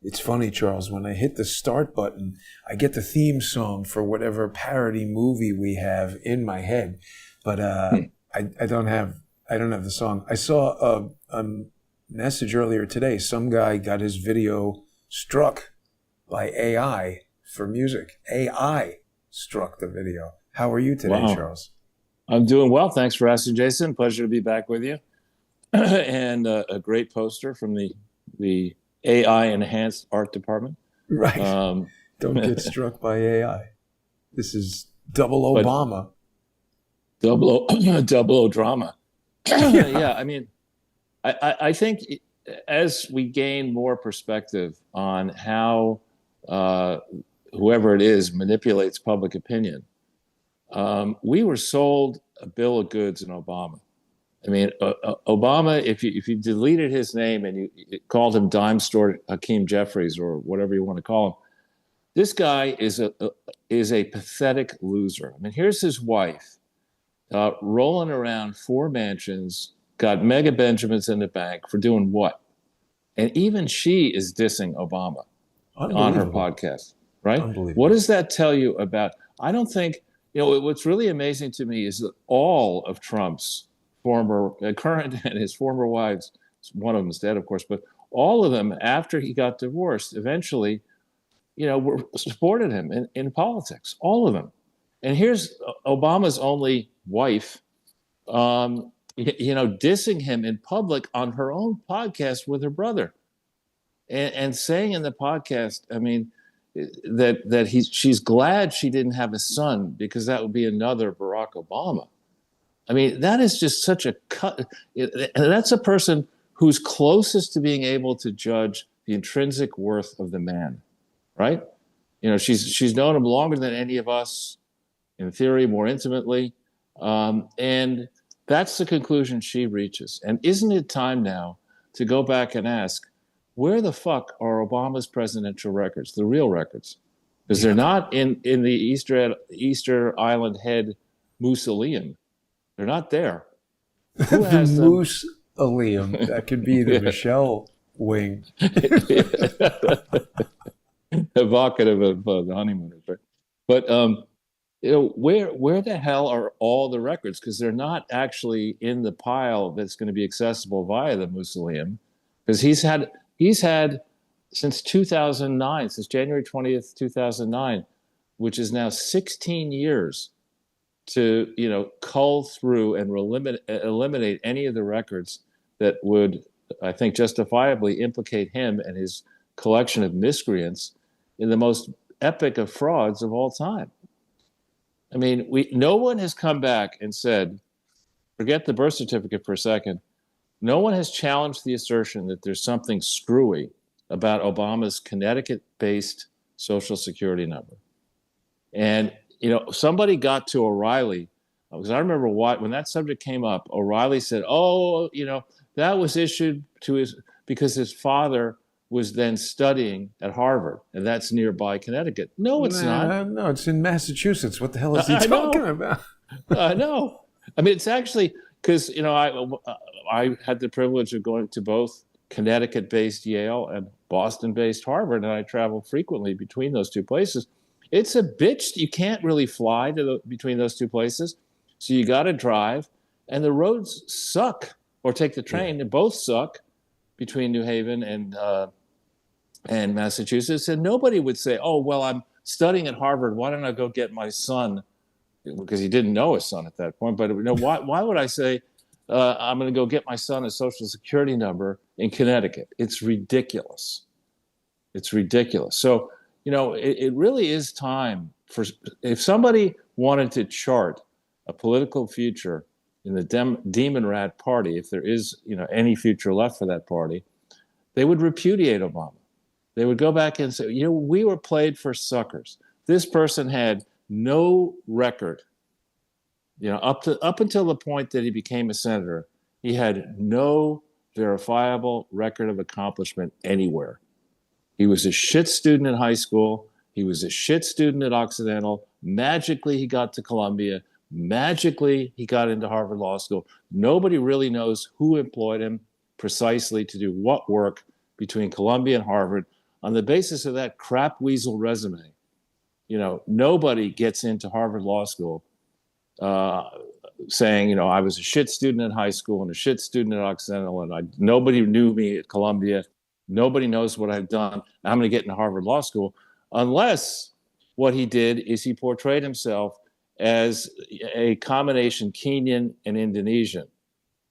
It's funny, Charles, when I hit the start button, I get the theme song for whatever parody movie we have in my head, but I don't have the song. I saw a message earlier today. Some guy got his video struck by AI for music. AI struck the video. How are you today, Wow. Charles? I'm doing well. Thanks for asking, Jason. Pleasure to be back with you. And a great poster from the AI enhanced art department. Right. Um, Don't get struck by AI. This is double but Obama. double O drama. Yeah. Yeah, I mean, I think as we gain more perspective on how whoever it is manipulates public opinion, we were sold a bill of goods in Obama. I mean, Obama, if you deleted his name and you called him Dime Store Hakeem Jeffries or whatever you want to call him, this guy is a pathetic loser. I mean, here's his wife rolling around 4 mansions, got mega Benjamins in the bank for doing what? And even she is dissing Obama on her Unbelievable. podcast, right? What Unbelievable. does that tell you about? I don't think, what's really amazing to me is that all of Trump's former, current and his former wives, one of them is dead, of course, but all of them, after he got divorced, eventually, were supported him in politics, all of them. And here's Obama's only wife, dissing him in public on her own podcast with her brother, and saying in the podcast, I mean, that she's glad she didn't have a son because that would be another Barack Obama. I mean, that is just such a cut. And that's a person who's closest to being able to judge the intrinsic worth of the man, right? She's known him longer than any of us, in theory, more intimately. And that's the conclusion she reaches. And isn't it time now to go back and ask, where the fuck are Obama's presidential records, the real records? Because they're not in the Easter Island Head Mausoleum. They're not there. Who The has them? Mausoleum. That could be the Michelle wing. Evocative of the honeymooners, right? But where the hell are all the records? Because they're not actually in the pile that's going to be accessible via the mausoleum. Because he's had since 2009, since January 20th, 2009, which is now 16 years to cull through and eliminate any of the records that would, I think, justifiably implicate him and his collection of miscreants in the most epic of frauds of all time. I mean, no one has come back and said, forget the birth certificate for a second, no one has challenged the assertion that there's something screwy about Obama's Connecticut-based Social Security number. And somebody got to O'Reilly, because I remember when that subject came up, O'Reilly said, that was issued because his father was then studying at Harvard, and that's nearby Connecticut. No, it's not. No, it's in Massachusetts. What the hell is he talking about? No. I mean, it's actually because, I had the privilege of going to both Connecticut-based Yale and Boston-based Harvard, and I travel frequently between those two places. It's a bitch. You can't really fly between those two places. So you got to drive, and the roads suck, or take the train. They both suck between New Haven and Massachusetts. And nobody would say, oh, well, I'm studying at Harvard. Why don't I go get my son? Because he didn't know his son at that point. But why would I say, I'm going to go get my son a Social Security number in Connecticut? It's ridiculous. It's ridiculous. So, it really is time for, if somebody wanted to chart a political future in the Demon Rat Party, if there is, any future left for that party, they would repudiate Obama. They would go back and say, we were played for suckers. This person had no record. Up until the point that he became a senator, he had no verifiable record of accomplishment anywhere. He was a shit student in high school. He was a shit student at Occidental. Magically, he got to Columbia. Magically, he got into Harvard Law School. Nobody really knows who employed him precisely to do what work between Columbia and Harvard, on the basis of that crap weasel resume, nobody gets into Harvard Law School saying, I was a shit student in high school and a shit student at Occidental, and nobody knew me at Columbia. Nobody knows what I've done. I'm going to get into Harvard Law School, unless what he did is he portrayed himself as a combination Kenyan and Indonesian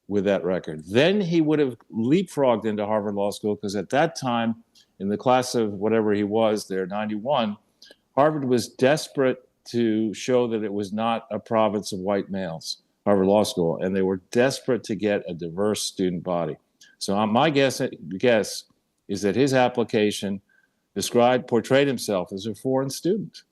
with that record. Then he would have leapfrogged into Harvard Law School, because at that time, in the class of whatever he was there, 91, Harvard was desperate to show that it was not a province of white males, Harvard Law School, and they were desperate to get a diverse student body. So my guess is that his application portrayed himself as a foreign student.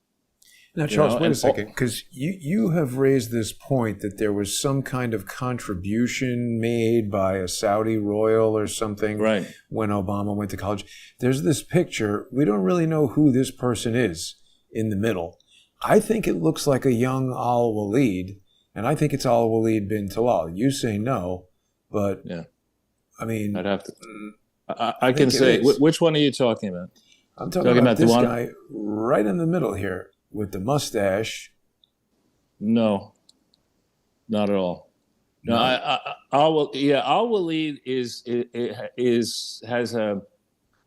Now, Charles, wait a second, because you have raised this point that there was some kind of contribution made by a Saudi royal or something when Obama went to college. There's this picture. We don't really know who this person is in the middle. I think it looks like a young al-Walid, and I think it's al-Walid bin Talal. You say no, but I mean, I'd have to. I can say, which one are you talking about? I'm talking about this guy right in the middle here with the mustache. No, not at all. No, al-Walid has a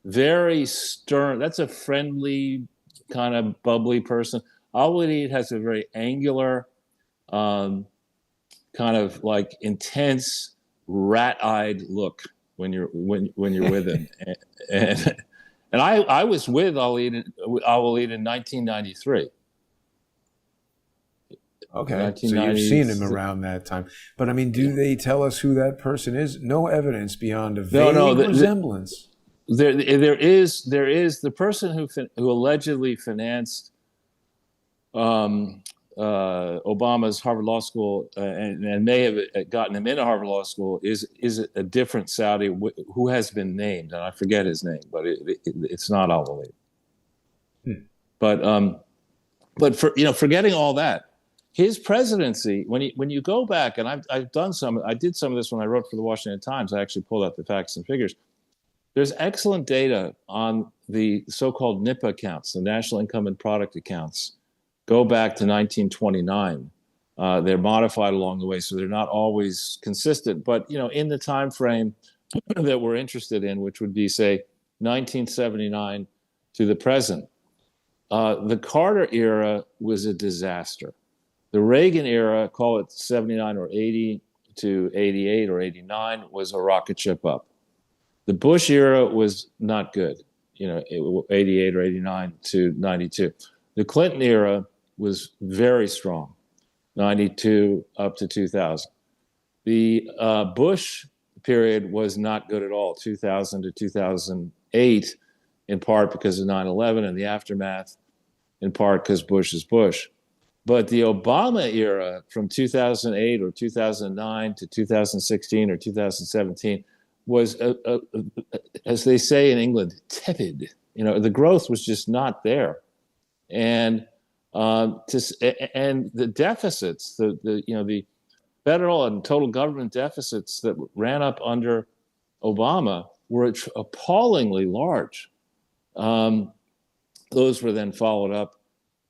very stern. That's a friendly, kind of bubbly person. Al-Walid has a very angular, kind of like intense, rat-eyed look when you're with him, and I was with al-Walid in 1993. Okay, so you've seen him around that time. But I mean, do they tell us who that person is? No evidence beyond a vague resemblance. There is the person who allegedly financed Obama's Harvard Law School and may have gotten him into Harvard Law School is a different Saudi who has been named, and I forget his name, but it's not al-Walid. But forgetting all that, his presidency, when you go back, and I did some of this when I wrote for the Washington Times. I actually pulled out the facts and figures. There's excellent data on the so-called NIPA accounts, the National Income and Product accounts. Go back to 1929. They're modified along the way, so they're not always consistent. But in the time frame that we're interested in, which would be, say, 1979 to the present, the Carter era was a disaster. The Reagan era, call it 79 or 80 to 88 or 89, was a rocket ship up. The Bush era was not good, 88 or 89 to 92. The Clinton era was very strong, 92 up to 2000. The Bush period was not good at all, 2000 to 2008, in part because of 9/11 and the aftermath, in part because Bush is Bush. But the Obama era from 2008 or 2009 to 2016 or 2017 was, as they say in England, tepid. The growth was just not there. And the deficits, the federal and total government deficits that ran up under Obama were appallingly large. Those were then followed up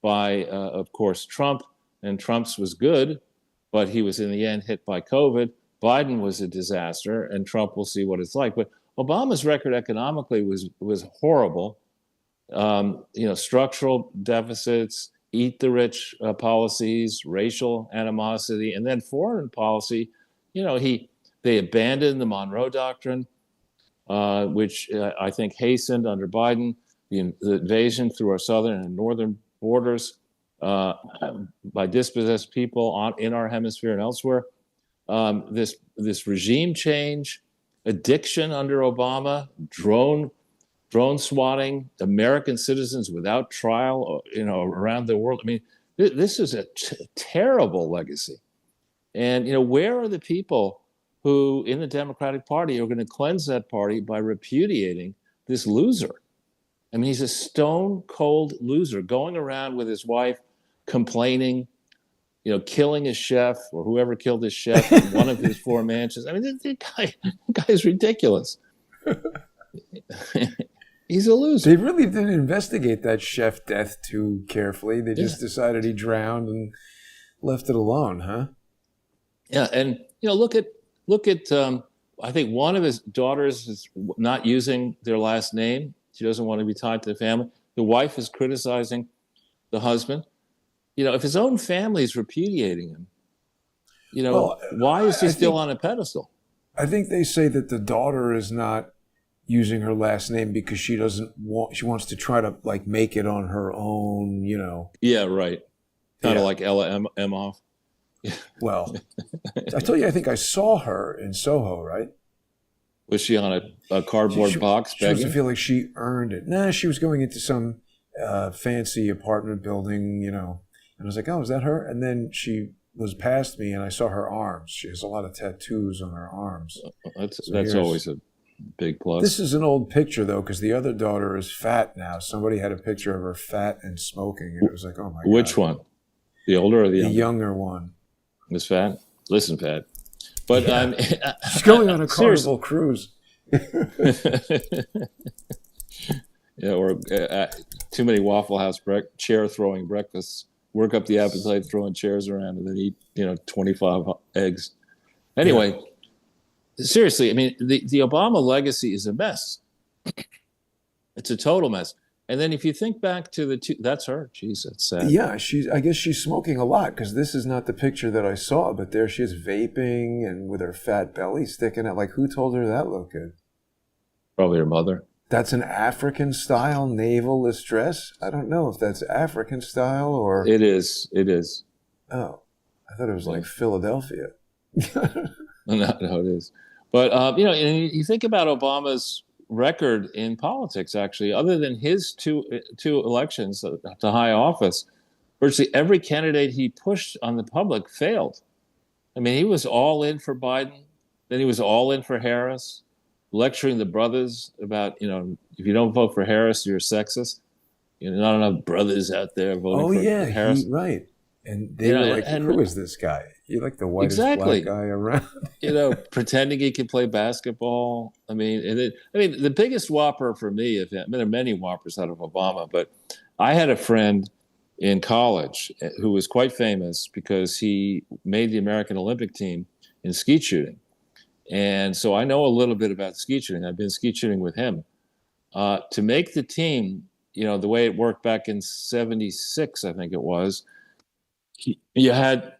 by, of course, Trump, and Trump's was good, but he was in the end hit by COVID. Biden was a disaster, and Trump, will see what it's like. But Obama's record economically was horrible. Structural deficits, eat the rich policies, racial animosity, and then foreign policy. They abandoned the Monroe Doctrine, which I think hastened under Biden the invasion through our southern and northern borders by dispossessed people in our hemisphere and elsewhere. This regime change, addiction under Obama, drone swatting, American citizens without trial, around the world. I mean, this is a terrible legacy. And, where are the people who in the Democratic Party are going to cleanse that party by repudiating this loser? I mean, he's a stone cold loser going around with his wife complaining, killing his chef or whoever killed his chef in one of his 4 mansions. I mean, the guy is ridiculous. He's a loser. They really didn't investigate that chef death too carefully. They just decided he drowned and left it alone, huh? Yeah, and look at I think one of his daughters is not using their last name. She doesn't want to be tied to the family. The wife is criticizing the husband. If his own family is repudiating him, why is he still on a pedestal? I think they say that the daughter is not using her last name because she wants to try to like make it on her own, Yeah, right. Kind of like Ella Emhoff. Well, I told you, I think I saw her in Soho, right? Was she on a cardboard box begging? She was to feel like she earned it. Nah, she was going into some fancy apartment building, and I was like, oh, is that her? And then she was past me and I saw her arms. She has a lot of tattoos on her arms. That's always a big plus. This is an old picture, though, because the other daughter is fat now. Somebody had a picture of her fat and smoking, and it was like, oh, my God. Which one? The older or the younger? The younger one. Miss Fat? Listen, Fat. But she's going on a Carnival cruise. Yeah, or too many Waffle House chair-throwing breakfasts. Work up the appetite, throwing chairs around, and then eat, 25 eggs. Anyway, seriously, I mean, the Obama legacy is a mess. It's a total mess. And then if you think back to that's her. Jeez, that's sad. Yeah, I guess she's smoking a lot because this is not the picture that I saw, but there she is vaping and with her fat belly sticking out. Like, who told her that looked good? Probably her mother. That's an African-style navel-less dress? I don't know if that's African style or... It is. Oh, I thought it was like Philadelphia. No, it is. But, and you think about Obama's record in politics, actually, other than his two elections to high office, virtually every candidate he pushed on the public failed. I mean, he was all in for Biden, then he was all in for Harris, lecturing the brothers about, if you don't vote for Harris, you're sexist. Not enough brothers out there voting for Harris. Right. And they were like, who is this guy? You're like the whitest black guy around. Pretending he can play basketball. I mean, the biggest whopper for me, there are many whoppers out of Obama, but I had a friend in college who was quite famous because he made the American Olympic team in skeet shooting. And so I know a little bit about skeet shooting. I've been skeet shooting with him. To make the team, the way it worked back in '76, I think it was, you had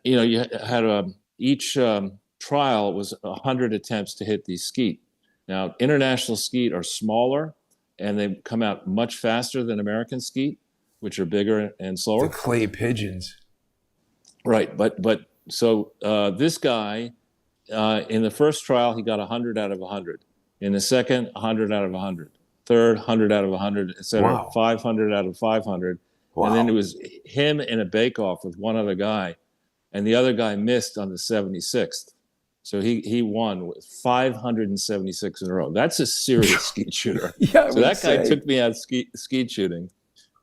each trial was 100 attempts to hit these skeet. Now, international skeet are smaller, and they come out much faster than American skeet, which are bigger and slower. The clay pigeons. Right, but so this guy, in the first trial, he got 100 out of 100. In the second, 100 out of 100. Third, 100 out of 100, et cetera. Wow. 500 out of 500. Wow. And then it was him in a bake-off with one other guy, and the other guy missed on the 76th. So he won with 576 in a row. That's a serious skeet shooter. So that guy took me out skeet shooting,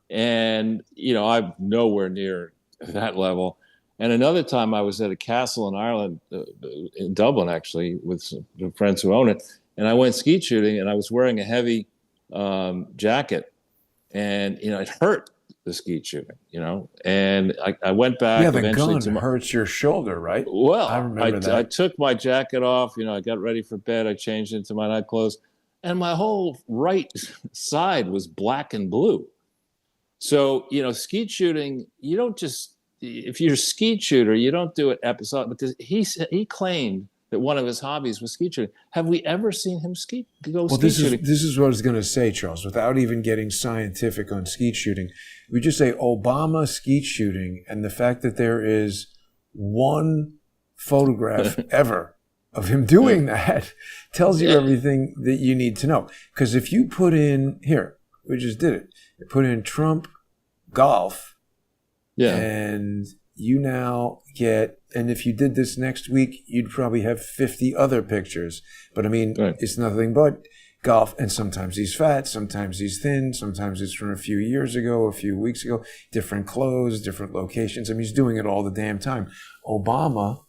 and I'm nowhere near that level. And another time I was at a castle in Ireland, in Dublin actually, with some friends who own it, and I went skeet shooting, and I was wearing a heavy jacket, and it hurt. The skeet shooting, and I went back. Yeah, the gun hurts your shoulder, right? Well, I remember that. I took my jacket off. I got ready for bed. I changed into my night clothes, and my whole right side was black and blue. So skeet shooting, you don't just if you're a skeet shooter, you don't do it episodic. Because he claimed that one of his hobbies was skeet shooting. Have we ever seen him skeet shooting? This is what I was going to say, Charles. Without even getting scientific on skeet shooting, we just say Obama skeet shooting, and the fact that there is one photograph ever of him doing that tells you everything that you need to know. Because if you put in, here, we just did it. You put in Trump golf, and you now get, and if you did this next week, you'd probably have 50 other pictures. But I mean, It's nothing but golf. And sometimes he's fat, sometimes he's thin, sometimes it's from a few years ago, a few weeks ago, different clothes, different locations. I mean, he's doing it all the damn time. Obama,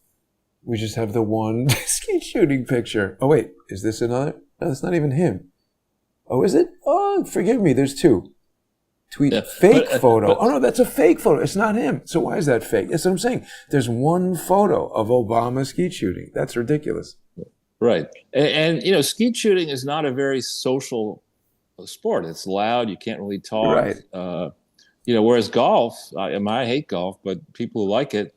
we just have the one skeet shooting picture. Oh, wait, is this another? No, it's not even him. Oh, is it? Oh, forgive me. There's two. Tweet Yeah, fake photo. Oh no, that's a fake photo. It's not him. So why is that fake? That's what I'm saying. There's one photo of Obama skeet shooting. That's ridiculous. right. And skeet shooting is not a very social sport. It's loud. You can't really talk. Right. Whereas golf, I hate golf, but people who like it,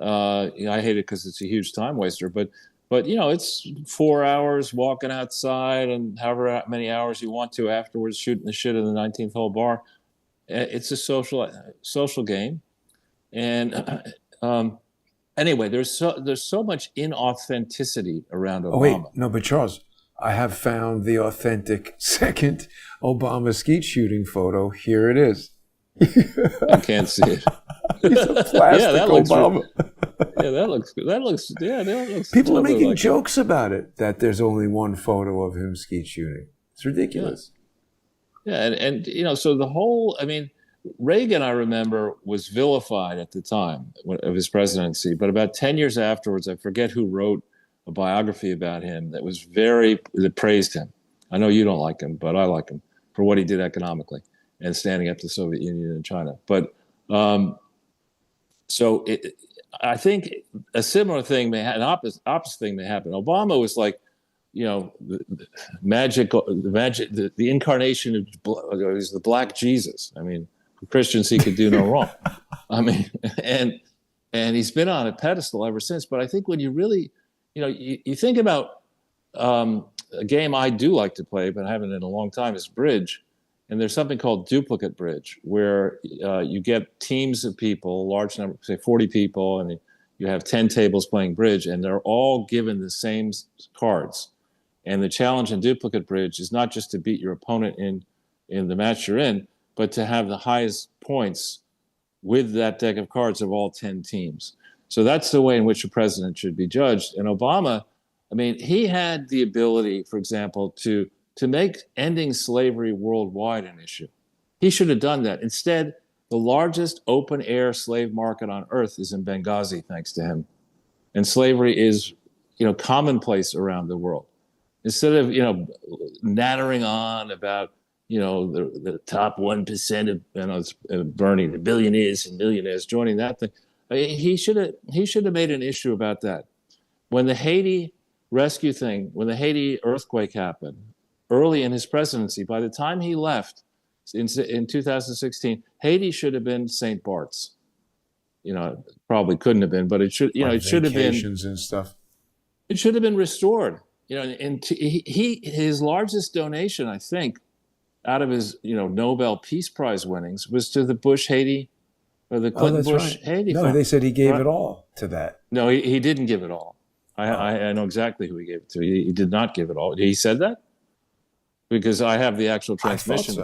I hate it because it's a huge time waster. But it's 4 hours walking outside and however many hours you want to afterwards, shooting the shit in the 19th hole bar. It's a social game, and anyway, there's so much inauthenticity around Obama. Oh wait, no, but Charles, I have found the authentic second Obama skeet shooting photo. Here it is. I can't see it. He's a plastic Obama. That looks. People are making jokes about it, that there's only one photo of him skeet shooting. It's ridiculous. Yeah, and so the whole, Reagan, I remember, was vilified at the time of his presidency, but about 10 years afterwards, I forget who wrote a biography about him that praised him. I know you don't like him, but I like him for what he did economically and standing up to the Soviet Union and China. But I think a similar thing an opposite thing may happen. Obama was like, the incarnation of the black Jesus. For Christians, he could do no wrong. And he's been on a pedestal ever since. But I think when you really, you think about a game I do like to play, but I haven't in a long time, is bridge. And there's something called duplicate bridge, where you get teams of people, large number, say 40 people, and you have 10 tables playing bridge, and they're all given the same cards. And the challenge in duplicate bridge is not just to beat your opponent in the match you're in, but to have the highest points with that deck of cards of all 10 teams. So that's the way in which a president should be judged. And Obama, he had the ability, for example, to make ending slavery worldwide an issue. He should have done that. Instead, the largest open-air slave market on earth is in Benghazi, thanks to him. And slavery is, commonplace around the world. Instead of, nattering on about, the top 1% of Bernie, the billionaires and millionaires joining that thing, he should have made an issue about that. When the Haiti earthquake happened, early in his presidency, by the time he left in 2016, Haiti should have been St. Bart's. Probably couldn't have been, but it should. It should have been vacations and stuff. It should have been restored. And his largest donation, I think, out of his Nobel Peace Prize winnings, was to the Bush Haiti or the Clinton Bush Haiti. No, fund. They said he gave it all to that. No, he didn't give it all. I know exactly who he gave it to. He did not give it all. He said that? Because I have the actual transmission.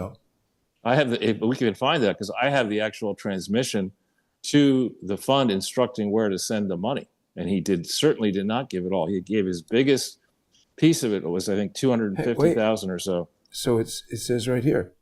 I thought so. We can find that because I have the actual transmission to the fund instructing where to send the money. And he certainly did not give it all. He gave his biggest piece of it. Was, I think, 250,000 or so. So it says right here,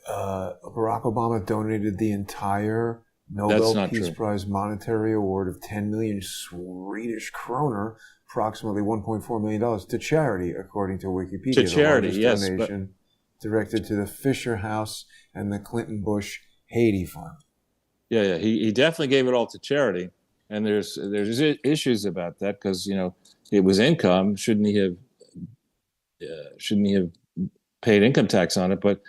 Barack Obama donated the entire Nobel Peace Prize monetary award of 10 million Swedish kroner, approximately $1.4 million, to charity, according to Wikipedia. To charity, yes. Donation directed to the Fisher House and the Clinton Bush Haiti Fund. Yeah. He definitely gave it all to charity. And there's issues about that because, it was income. Shouldn't he have paid income tax on it, but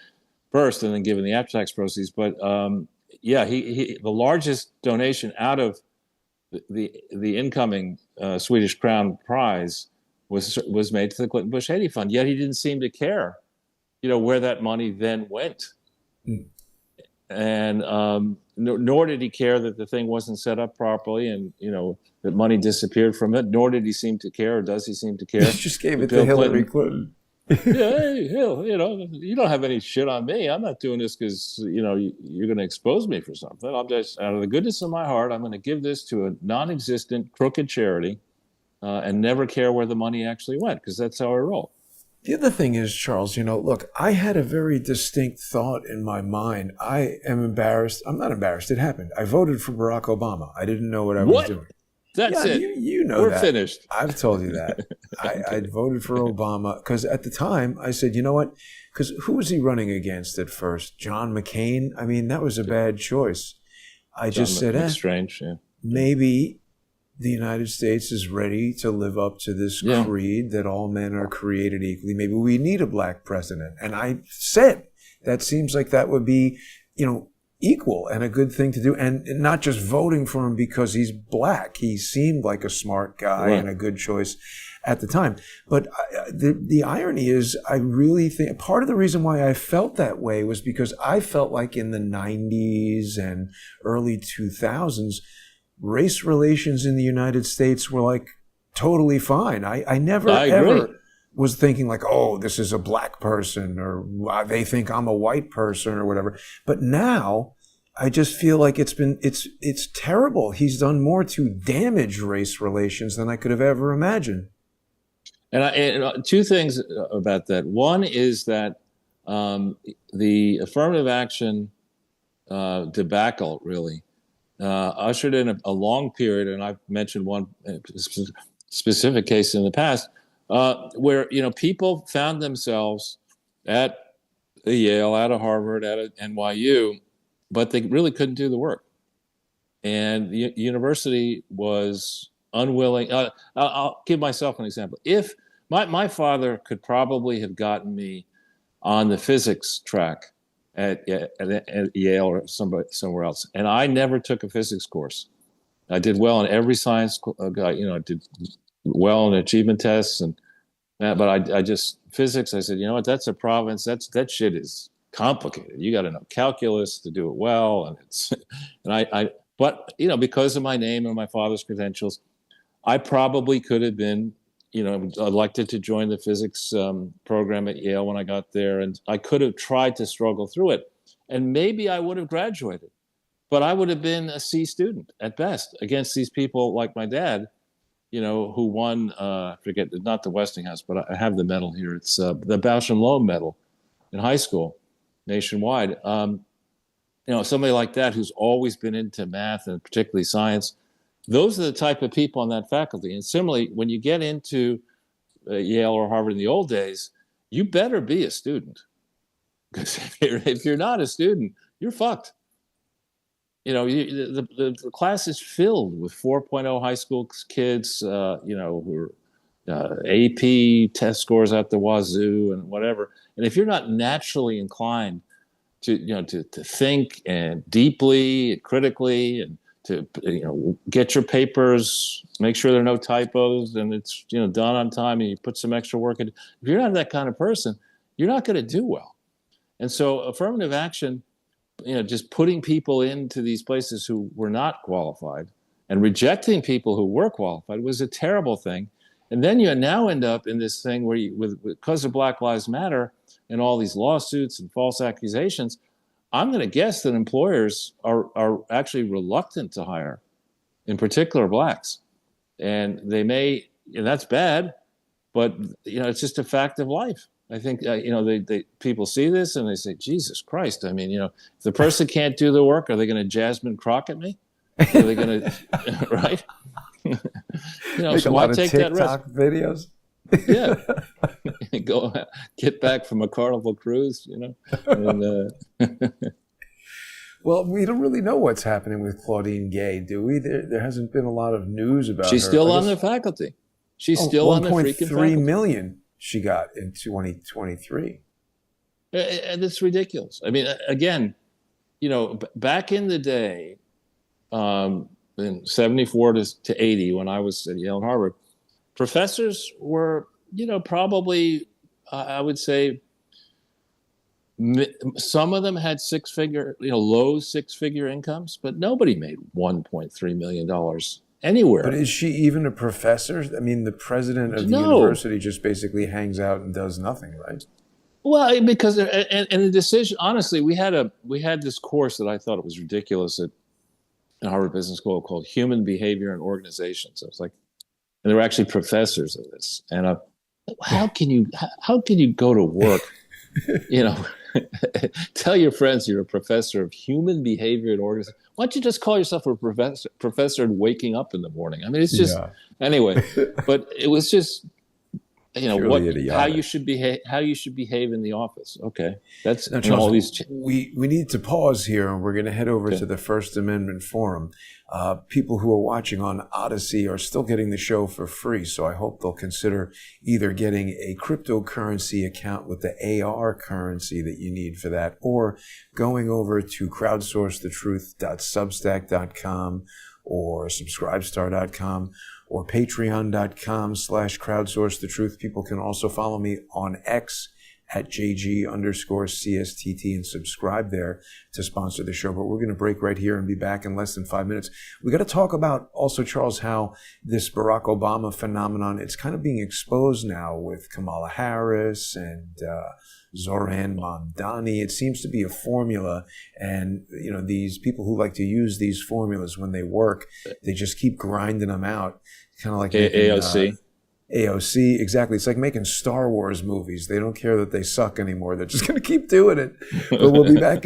first, and then given the after-tax proceeds? But the largest donation out of the incoming Swedish Crown prize was made to the Clinton Bush Haiti Fund. Yet he didn't seem to care, where that money then went, and nor did he care that the thing wasn't set up properly, and that money disappeared from it. Nor did he seem to care, or does he seem to care? He just gave it to Hillary Clinton. Hey, Hill, you don't have any shit on me. I'm not doing this because, you're going to expose me for something. I'm just, out of the goodness of my heart, I'm going to give this to a non-existent, crooked charity and never care where the money actually went, because that's how I roll. The other thing is, Charles, look, I had a very distinct thought in my mind. I am embarrassed. I'm not embarrassed. It happened. I voted for Barack Obama. I didn't know what I was doing. That's Yeah, it. you know We're that. finished. I've told you that. I voted for Obama because at the time I said, you know what? Because who was he running against at first? John McCain? I mean, that was a bad choice. I John just said, McStrange, yeah. maybe the United States is ready to live up to this Yeah. creed that all men are created equally. Maybe we need a black president. And I said, that seems like that would be, equal and a good thing to do. And not just voting for him because he's black. He seemed like a smart guy Right. and a good choice at the time. But the irony is, I really think part of the reason why I felt that way was because I felt like in the 90s and early 2000s, race relations in the United States were like totally fine. I never, I agree. ever was thinking like, oh, this is a black person or they think I'm a white person or whatever. But now I just feel like it's terrible. He's done more to damage race relations than I could have ever imagined. And two things about that. One is that the affirmative action debacle really ushered in a long period, and I've mentioned one specific case in the past, where people found themselves at a Yale, at a Harvard, at a NYU, but they really couldn't do the work, and the university was unwilling. I'll give myself an example. If my father could probably have gotten me on the physics track at Yale or somewhere else, and I never took a physics course. I did well in every science. I did well in achievement tests, but I just physics. I said, you know what? That's a province. That shit is complicated. You got to know calculus to do it well, and it's But because of my name and my father's credentials, I probably could have been elected to join the physics program at Yale when I got there, and I could have tried to struggle through it, and maybe I would have graduated, but I would have been a C student at best against these people like my dad, who won. I forget, not the Westinghouse, but I have the medal here. It's the Bausch and Lomb medal in high school, nationwide. Somebody like that who's always been into math and particularly science. Those are the type of people on that faculty. And similarly, when you get into Yale or Harvard in the old days, you better be a student. Because if you're not a student, you're fucked. The class is filled with 4.0 high school kids, who are AP test scores at the wazoo and whatever. And if you're not naturally inclined to think and deeply, critically, and to get your papers, make sure there are no typos, and it's done on time, and you put some extra work in. If you're not that kind of person, you're not going to do well. And so affirmative action, just putting people into these places who were not qualified and rejecting people who were qualified was a terrible thing. And then you now end up in this thing where because of Black Lives Matter and all these lawsuits and false accusations, I'm going to guess that employers are actually reluctant to hire, in particular blacks. And they may, and that's bad, but it's just a fact of life. I think people see this and they say, Jesus Christ! I mean, if the person can't do the work, are they going to Jasmine Crockett me? Are they going to, right? Make so a why lot of take that risk? TikTok videos. Yeah, go get back from a Carnival cruise, And, Well, we don't really know what's happening with Claudine Gay, do we? There hasn't been a lot of news about her. She's still on the faculty. She's still on the freaking faculty. 1.3 million she got in 2023. And it's ridiculous. I mean, again, back in the day, in 74 to 80, when I was at Yale and Harvard, professors were, probably, I would say, some of them had low six-figure incomes, but nobody made $1.3 million anywhere. But is she even a professor? I mean, the president of the university just basically hangs out and does nothing, right? Well, because and the decision, honestly, we had this course that I thought it was ridiculous at Harvard Business School called Human Behavior and Organization. So it's like, and there were actually professors of this. And how can you go to work, tell your friends you're a professor of human behavior and organization. Why don't you just call yourself a professor and waking up in the morning? I mean, it's just anyway. But it was just how you should behave in the office. Okay, that's now, Charles, all these. We need to pause here, and we're going to head over to the First Amendment Forum. People who are watching on Odyssey are still getting the show for free, so I hope they'll consider either getting a cryptocurrency account with the AR currency that you need for that, or going over to crowdsourcethetruth.substack.com or subscribestar.com or patreon.com/crowdsourcethetruth. People can also follow me on X at JG_CSTT and subscribe there to sponsor the show. But we're going to break right here and be back in less than 5 minutes. We got to talk about also, Charles, how this Barack Obama phenomenon, it's kind of being exposed now with Kamala Harris and Zoran Mamdani. It seems to be a formula, and these people who like to use these formulas when they work, they just keep grinding them out, kind of like AOC. AOC, exactly. It's like making Star Wars movies. They don't care that they suck anymore. They're just going to keep doing it. But we'll be back.